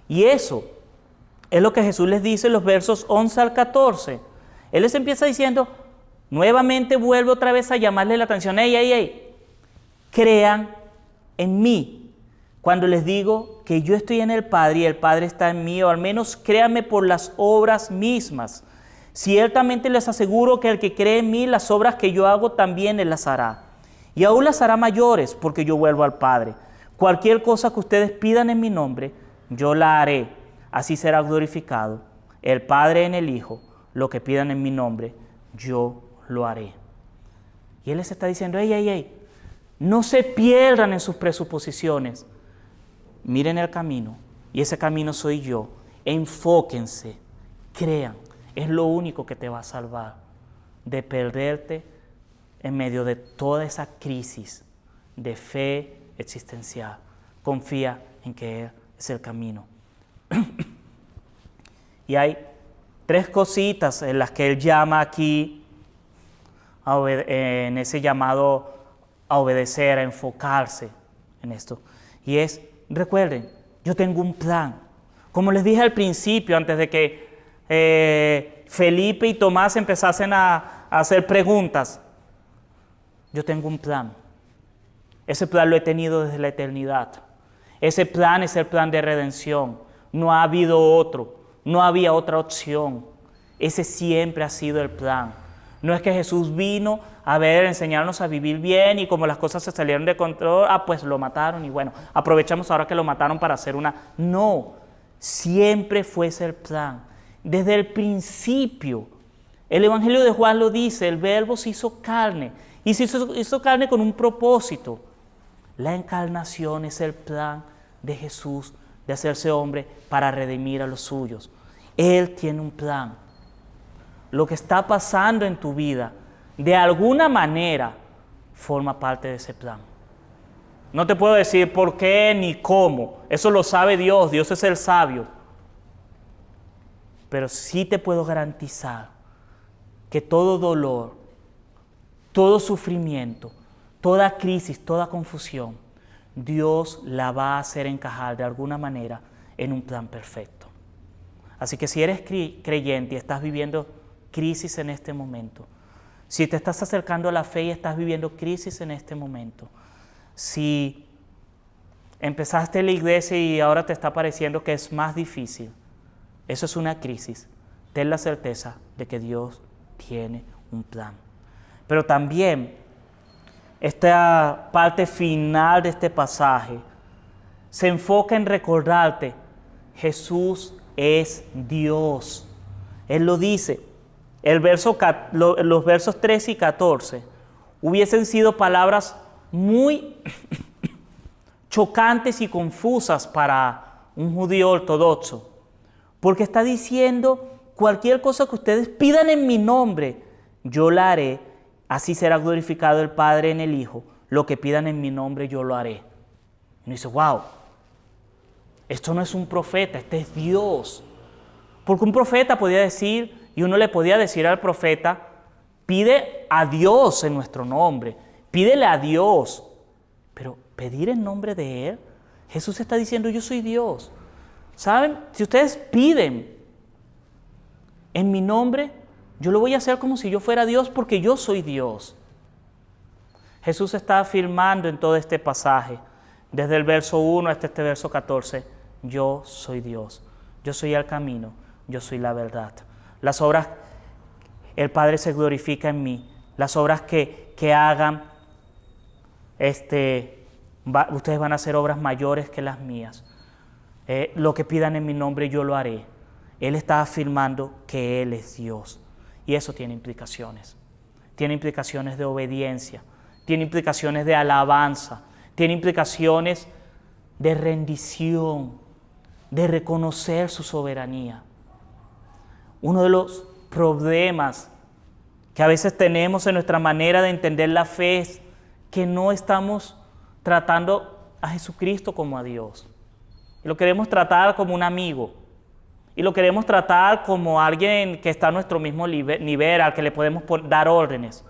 [SPEAKER 3] Y eso es lo que Jesús les dice en los versos 11 al 14. Él les empieza diciendo, nuevamente vuelve otra vez a llamarle la atención. ¡Ey! Crean en mí. Cuando les digo que yo estoy en el Padre y el Padre está en mí, o al menos créanme por las obras mismas. Ciertamente les aseguro que el que cree en mí, las obras que yo hago también Él las hará. Y aún las hará mayores, porque yo vuelvo al Padre. Cualquier cosa que ustedes pidan en mi nombre, yo la haré. Así será glorificado el Padre en el Hijo. Lo que pidan en mi nombre, yo lo haré. Y Él les está diciendo, ey, no se pierdan en sus presuposiciones. Miren el camino, y ese camino soy yo. Enfóquense, crean. Es lo único que te va a salvar de perderte en medio de toda esa crisis de fe existencial. Confía en que Él es el camino. Y hay tres cositas en las que Él llama aquí, en ese llamado a obedecer, a enfocarse en esto. Y es, recuerden, yo tengo un plan. Como les dije al principio, antes de que Felipe y Tomás empezasen a hacer preguntas, yo tengo un plan. Ese plan lo he tenido desde la eternidad. Ese plan es el plan de redención. No ha habido otro, no había otra opción. Ese siempre ha sido el plan. No es que Jesús vino a enseñarnos a vivir bien y como las cosas se salieron de control, pues lo mataron y bueno, aprovechamos ahora que lo mataron para hacer una... No, siempre fue ese el plan. Desde el principio, el Evangelio de Juan lo dice, el Verbo se hizo carne y se hizo carne con un propósito. La encarnación es el plan de Jesús de hacerse hombre para redimir a los suyos. Él tiene un plan. Lo que está pasando en tu vida, de alguna manera, forma parte de ese plan. No te puedo decir por qué ni cómo. Eso lo sabe Dios. Dios es el sabio. Pero sí te puedo garantizar que todo dolor, todo sufrimiento, toda crisis, toda confusión, Dios la va a hacer encajar de alguna manera en un plan perfecto. Así que si eres creyente y estás viviendo crisis en este momento, si te estás acercando a la fe y estás viviendo crisis en este momento, si empezaste la iglesia y ahora te está pareciendo que es más difícil, eso es una crisis. Ten la certeza de que Dios tiene un plan. Pero también esta parte final de este pasaje se enfoca en recordarte, Jesús es Dios. Él lo dice. Los versos 13 y 14 hubiesen sido palabras muy chocantes y confusas para un judío ortodoxo, porque está diciendo, cualquier cosa que ustedes pidan en mi nombre, yo la haré, así será glorificado el Padre en el Hijo, lo que pidan en mi nombre yo lo haré. Y uno dice, wow, esto no es un profeta, este es Dios. Porque un profeta podía decir, y uno le podía decir al profeta, pide a Dios en nuestro nombre, pídele a Dios. Pero pedir en nombre de Él, Jesús está diciendo, yo soy Dios. ¿Saben? Si ustedes piden en mi nombre, yo lo voy a hacer como si yo fuera Dios, porque yo soy Dios. Jesús está afirmando en todo este pasaje, desde el verso 1 hasta este verso 14, yo soy Dios, yo soy el camino, yo soy la verdad. Las obras, el Padre se glorifica en mí, las obras que hagan, ustedes van a hacer obras mayores que las mías. Lo que pidan en mi nombre yo lo haré. Él está afirmando que Él es Dios. Y eso tiene implicaciones. Tiene implicaciones de obediencia, tiene implicaciones de alabanza, tiene implicaciones de rendición, de reconocer su soberanía. Uno de los problemas que a veces tenemos en nuestra manera de entender la fe es que no estamos tratando a Jesucristo como a Dios. Y lo queremos tratar como un amigo. Y lo queremos tratar como alguien que está a nuestro mismo nivel, al que le podemos dar órdenes.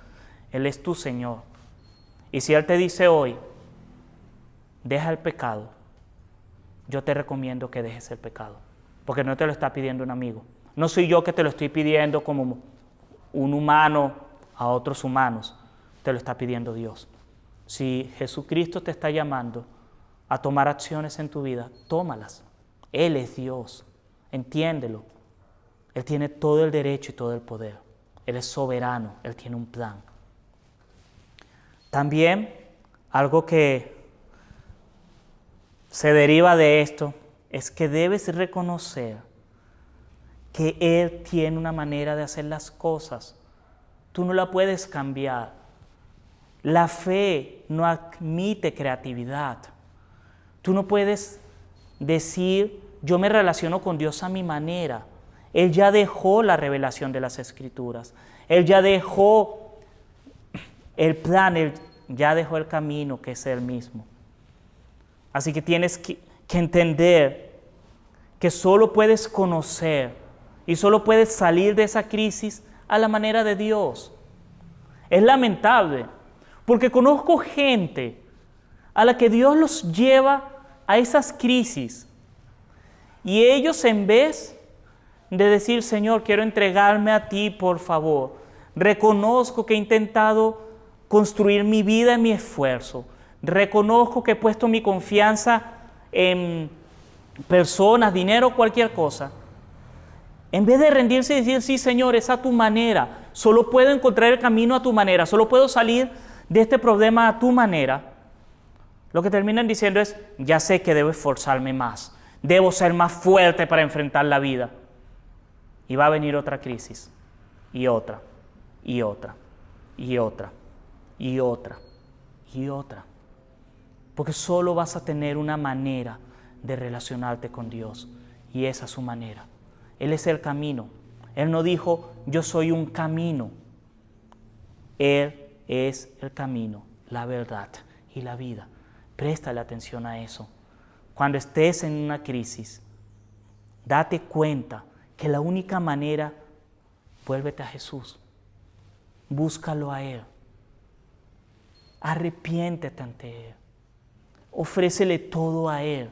[SPEAKER 3] Él es tu Señor. Y si Él te dice hoy, deja el pecado, yo te recomiendo que dejes el pecado. Porque no te lo está pidiendo un amigo. No soy yo que te lo estoy pidiendo como un humano a otros humanos. Te lo está pidiendo Dios. Si Jesucristo te está llamando a tomar acciones en tu vida, tómalas. Él es Dios. Entiéndelo. Él tiene todo el derecho y todo el poder. Él es soberano. Él tiene un plan. También algo que se deriva de esto es que debes reconocer que Él tiene una manera de hacer las cosas. Tú no la puedes cambiar. La fe no admite creatividad. Tú no puedes decir, yo me relaciono con Dios a mi manera. Él ya dejó la revelación de las Escrituras. Él ya dejó el plan, Él ya dejó el camino que es Él mismo. Así que tienes que entender que solo puedes conocer y solo puedes salir de esa crisis a la manera de Dios. Es lamentable, porque conozco gente a la que Dios los lleva a esas crisis y ellos, en vez de decir, Señor, quiero entregarme a ti, por favor, reconozco que he intentado construir mi vida en mi esfuerzo, reconozco que he puesto mi confianza en personas, dinero, cualquier cosa. En vez de rendirse y decir, sí, Señor, es a tu manera, solo puedo encontrar el camino a tu manera, solo puedo salir de este problema a tu manera, lo que terminan diciendo es, ya sé que debo esforzarme más, debo ser más fuerte para enfrentar la vida. Y va a venir otra crisis, y otra, y otra, y otra, y otra, y otra. Porque solo vas a tener una manera de relacionarte con Dios, y esa es su manera. Él es el camino. Él no dijo, yo soy un camino. Él es el camino, la verdad y la vida. Préstale atención a eso. Cuando estés en una crisis, date cuenta que la única manera, vuélvete a Jesús. Búscalo a Él. Arrepiéntete ante Él. Ofrécele todo a Él.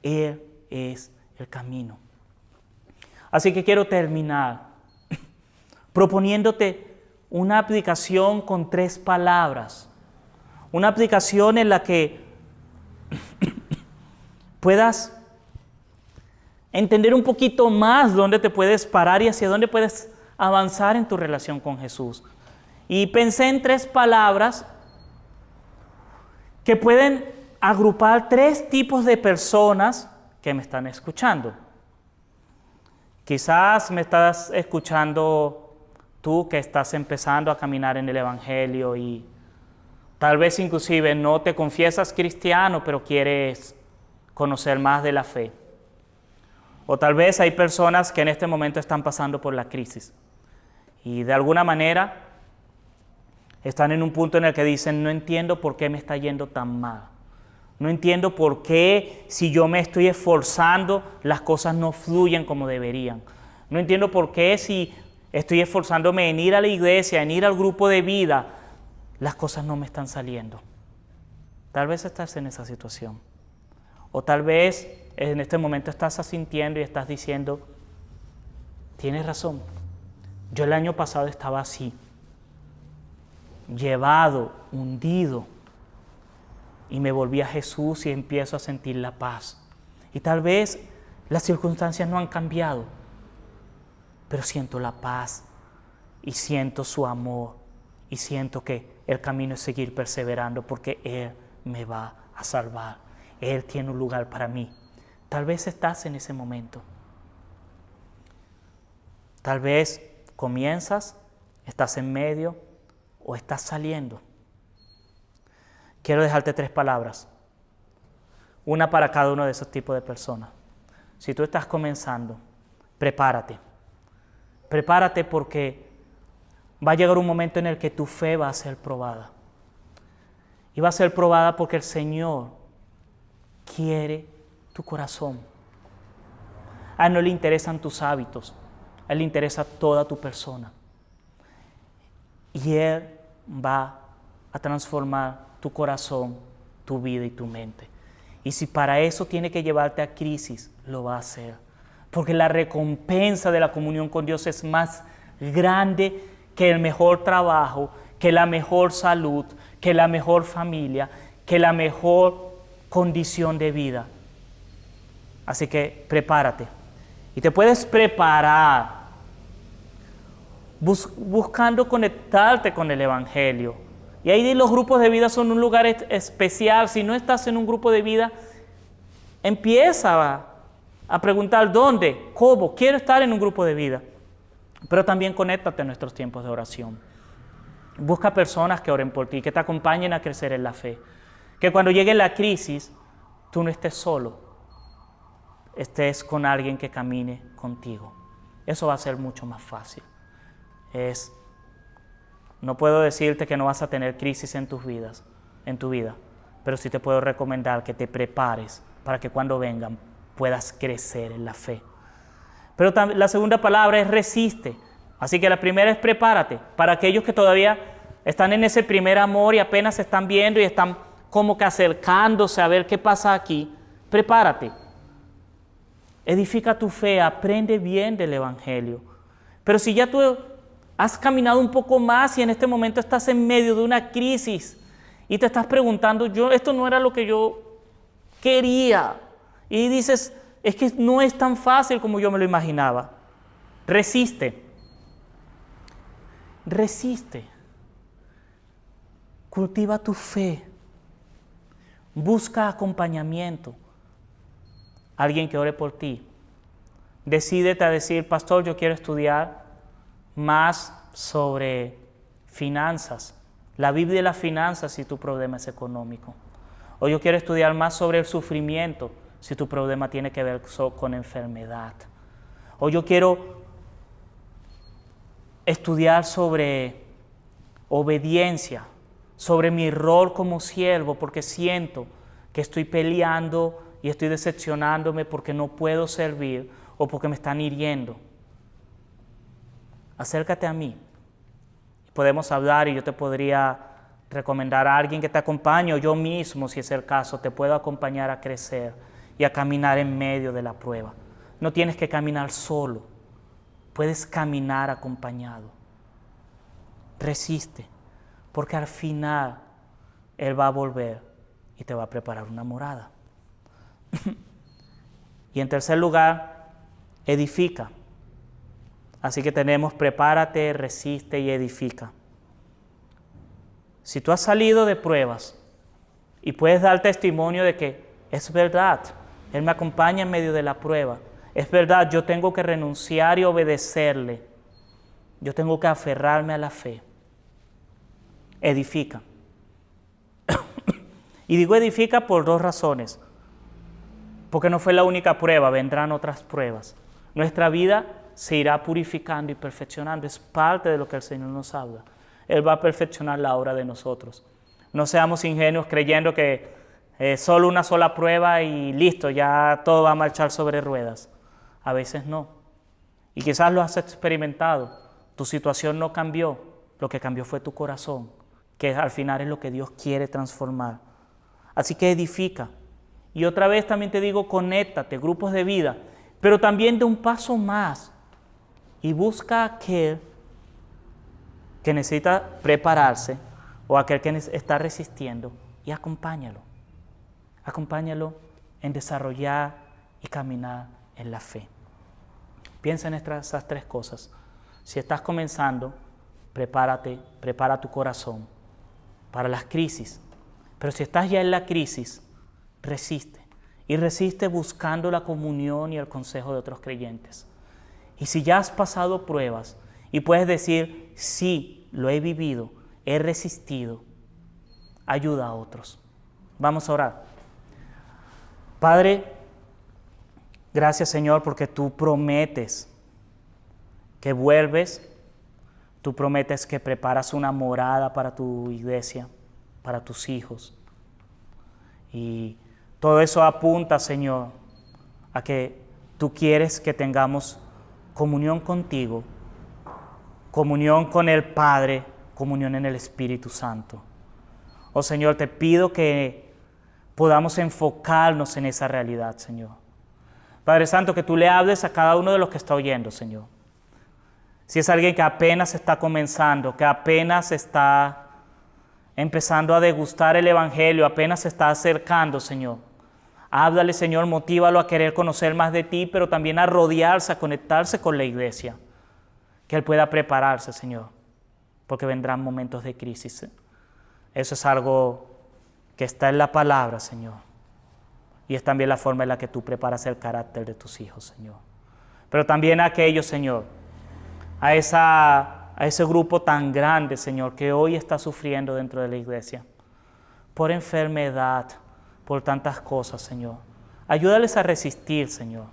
[SPEAKER 3] Él es el camino. Así que quiero terminar proponiéndote una aplicación con 3 palabras. Una aplicación en la que puedas entender un poquito más dónde te puedes parar y hacia dónde puedes avanzar en tu relación con Jesús. Y pensé en 3 palabras que pueden agrupar 3 tipos de personas que me están escuchando. Quizás me estás escuchando tú que estás empezando a caminar en el Evangelio y tal vez inclusive no te confiesas cristiano, pero quieres conocer más de la fe. O tal vez hay personas que en este momento están pasando por la crisis y de alguna manera están en un punto en el que dicen, no entiendo por qué me está yendo tan mal. No entiendo por qué si yo me estoy esforzando, las cosas no fluyen como deberían. No entiendo por qué si estoy esforzándome en ir a la iglesia, en ir al grupo de vida, las cosas no me están saliendo. Tal vez estás en esa situación. O tal vez en este momento estás asintiendo y estás diciendo, tienes razón, yo el año pasado estaba así, llevado, hundido, y me volví a Jesús y empiezo a sentir la paz. Y tal vez las circunstancias no han cambiado, pero siento la paz y siento su amor y siento que el camino es seguir perseverando porque Él me va a salvar. Él tiene un lugar para mí. Tal vez estás en ese momento. Tal vez comienzas, estás en medio o estás saliendo. Quiero dejarte 3 palabras. Una para cada uno de esos tipos de personas. Si tú estás comenzando, prepárate. Prepárate porque va a llegar un momento en el que tu fe va a ser probada. Y va a ser probada porque el Señor quiere tu corazón. A Él no le interesan tus hábitos, a Él le interesa toda tu persona. Y Él va a transformar tu corazón, tu vida y tu mente. Y si para eso tiene que llevarte a crisis, lo va a hacer. Porque la recompensa de la comunión con Dios es más grande que el mejor trabajo, que la mejor salud, que la mejor familia, que la mejor condición de vida. Así que prepárate. Y te puedes preparar buscando conectarte con el Evangelio. Y ahí los grupos de vida son un lugar especial. Si no estás en un grupo de vida, empieza a preguntar dónde, cómo, quiero estar en un grupo de vida. Pero también conéctate a nuestros tiempos de oración. Busca personas que oren por ti, que te acompañen a crecer en la fe. Que cuando llegue la crisis, tú no estés solo, estés con alguien que camine contigo. Eso va a ser mucho más fácil. No puedo decirte que no vas a tener crisis en tu vida, pero sí te puedo recomendar que te prepares para que cuando vengan puedas crecer en la fe. Pero la segunda palabra es resiste. Así que la primera es prepárate. Para aquellos que todavía están en ese primer amor y apenas se están viendo y están como que acercándose a ver qué pasa aquí, prepárate. Edifica tu fe, aprende bien del Evangelio. Pero si ya tú has caminado un poco más y en este momento estás en medio de una crisis y te estás preguntando, esto no era lo que yo quería. Y dices, es que no es tan fácil como yo me lo imaginaba. Resiste. Resiste. Cultiva tu fe. Busca acompañamiento. Alguien que ore por ti. Decídete a decir, pastor, yo quiero estudiar más sobre finanzas, la Biblia de las finanzas si tu problema es económico. O yo quiero estudiar más sobre el sufrimiento si tu problema tiene que ver con enfermedad. O yo quiero estudiar sobre obediencia, sobre mi rol como siervo, porque siento que estoy peleando y estoy decepcionándome porque no puedo servir o porque me están hiriendo. Acércate a mí. Podemos hablar y yo te podría recomendar a alguien que te acompañe o yo mismo, si es el caso, te puedo acompañar a crecer y a caminar en medio de la prueba. No tienes que caminar solo, puedes caminar acompañado. Resiste, porque al final Él va a volver y te va a preparar una morada. Y en tercer lugar, edifica. Así que tenemos prepárate, resiste y edifica. Si tú has salido de pruebas y puedes dar testimonio de que es verdad, Él me acompaña en medio de la prueba, es verdad, yo tengo que renunciar y obedecerle, yo tengo que aferrarme a la fe. Edifica. Y digo edifica por 2 razones. Porque no fue la única prueba, vendrán otras pruebas. Nuestra vida se irá purificando y perfeccionando, es parte de lo que el Señor nos habla. Él va a perfeccionar la obra de nosotros. No seamos ingenuos creyendo que solo una sola prueba y listo, ya todo va a marchar sobre ruedas. A veces no. Y quizás lo has experimentado. Tu situación no cambió, lo que cambió fue tu corazón, que al final es lo que Dios quiere transformar. Así que edifica. Y otra vez también te digo, conéctate, grupos de vida, pero también de un paso más y busca a aquel que necesita prepararse o aquel que está resistiendo y acompáñalo. Acompáñalo en desarrollar y caminar en la fe. Piensa en esas 3 cosas. Si estás comenzando, prepárate, prepara tu corazón para las crisis. Pero si estás ya en la crisis, resiste. Y resiste buscando la comunión y el consejo de otros creyentes. Y si ya has pasado pruebas y puedes decir, sí, lo he vivido, he resistido, ayuda a otros. Vamos a orar. Padre, gracias Señor porque tú prometes que vuelves, tú prometes que preparas una morada para tu iglesia, para tus hijos. Y todo eso apunta, Señor, a que tú quieres que tengamos comunión contigo, comunión con el Padre, comunión en el Espíritu Santo. Oh Señor, te pido que podamos enfocarnos en esa realidad, Señor. Padre Santo, que tú le hables a cada uno de los que está oyendo, Señor. Si es alguien que apenas está comenzando, que apenas está empezando a degustar el Evangelio, apenas se está acercando, Señor. Háblale, Señor, motívalo a querer conocer más de ti, pero también a rodearse, a conectarse con la iglesia. Que él pueda prepararse, Señor, porque vendrán momentos de crisis. Eso es algo que está en la palabra, Señor. Y es también la forma en la que tú preparas el carácter de tus hijos, Señor. Pero también a aquellos, Señor, a ese grupo tan grande, Señor, que hoy está sufriendo dentro de la iglesia, por enfermedad, por tantas cosas, Señor. Ayúdales a resistir, Señor.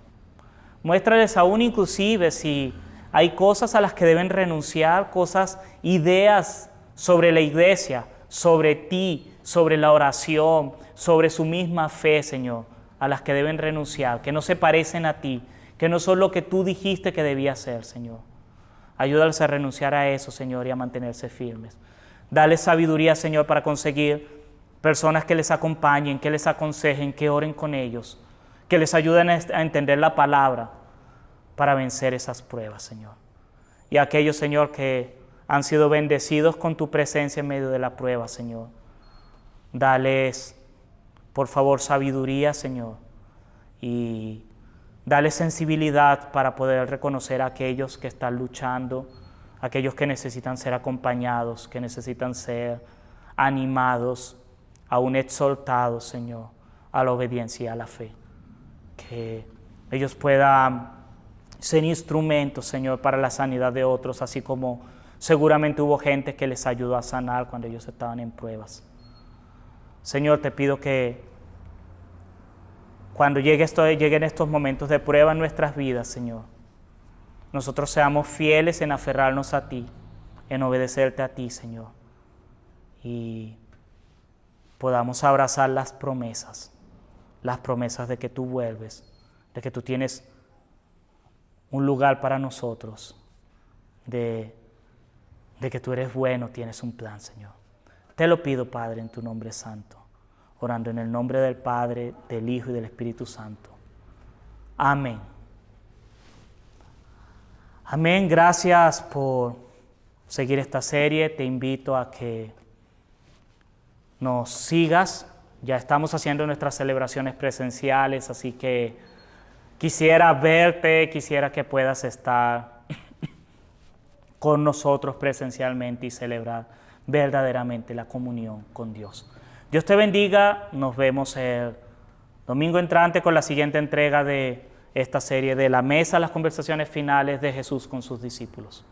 [SPEAKER 3] Muéstrales aún inclusive si hay cosas a las que deben renunciar, cosas, ideas sobre la iglesia, sobre ti, sobre la oración, sobre su misma fe, Señor, a las que deben renunciar, que no se parecen a ti, que no son lo que tú dijiste que debía ser, Señor. Ayúdales a renunciar a eso, Señor, y a mantenerse firmes. Dale sabiduría, Señor, para conseguir personas que les acompañen, que les aconsejen, que oren con ellos, que les ayuden a entender la palabra para vencer esas pruebas, Señor. Y a aquellos, Señor, que han sido bendecidos con tu presencia en medio de la prueba, Señor. Dales, por favor, sabiduría, Señor, y dale sensibilidad para poder reconocer a aquellos que están luchando, aquellos que necesitan ser acompañados, que necesitan ser animados, aún exhortados, Señor, a la obediencia y a la fe. Que ellos puedan ser instrumentos, Señor, para la sanidad de otros, así como seguramente hubo gente que les ayudó a sanar cuando ellos estaban en pruebas. Señor, te pido que cuando lleguen estos momentos de prueba en nuestras vidas, Señor, nosotros seamos fieles en aferrarnos a ti, en obedecerte a ti, Señor, y podamos abrazar las promesas de que tú vuelves, de que tú tienes un lugar para nosotros, de que tú eres bueno, tienes un plan, Señor. Te lo pido, Padre, en tu nombre santo, orando en el nombre del Padre, del Hijo y del Espíritu Santo. Amén. Amén. Gracias por seguir esta serie. Te invito a que nos sigas. Ya estamos haciendo nuestras celebraciones presenciales, así que quisiera verte, quisiera que puedas estar con nosotros presencialmente y celebrar. verdaderamente la comunión con Dios. Dios te bendiga, nos vemos el domingo entrante con la siguiente entrega de esta serie de la mesa, las conversaciones finales de Jesús con sus discípulos.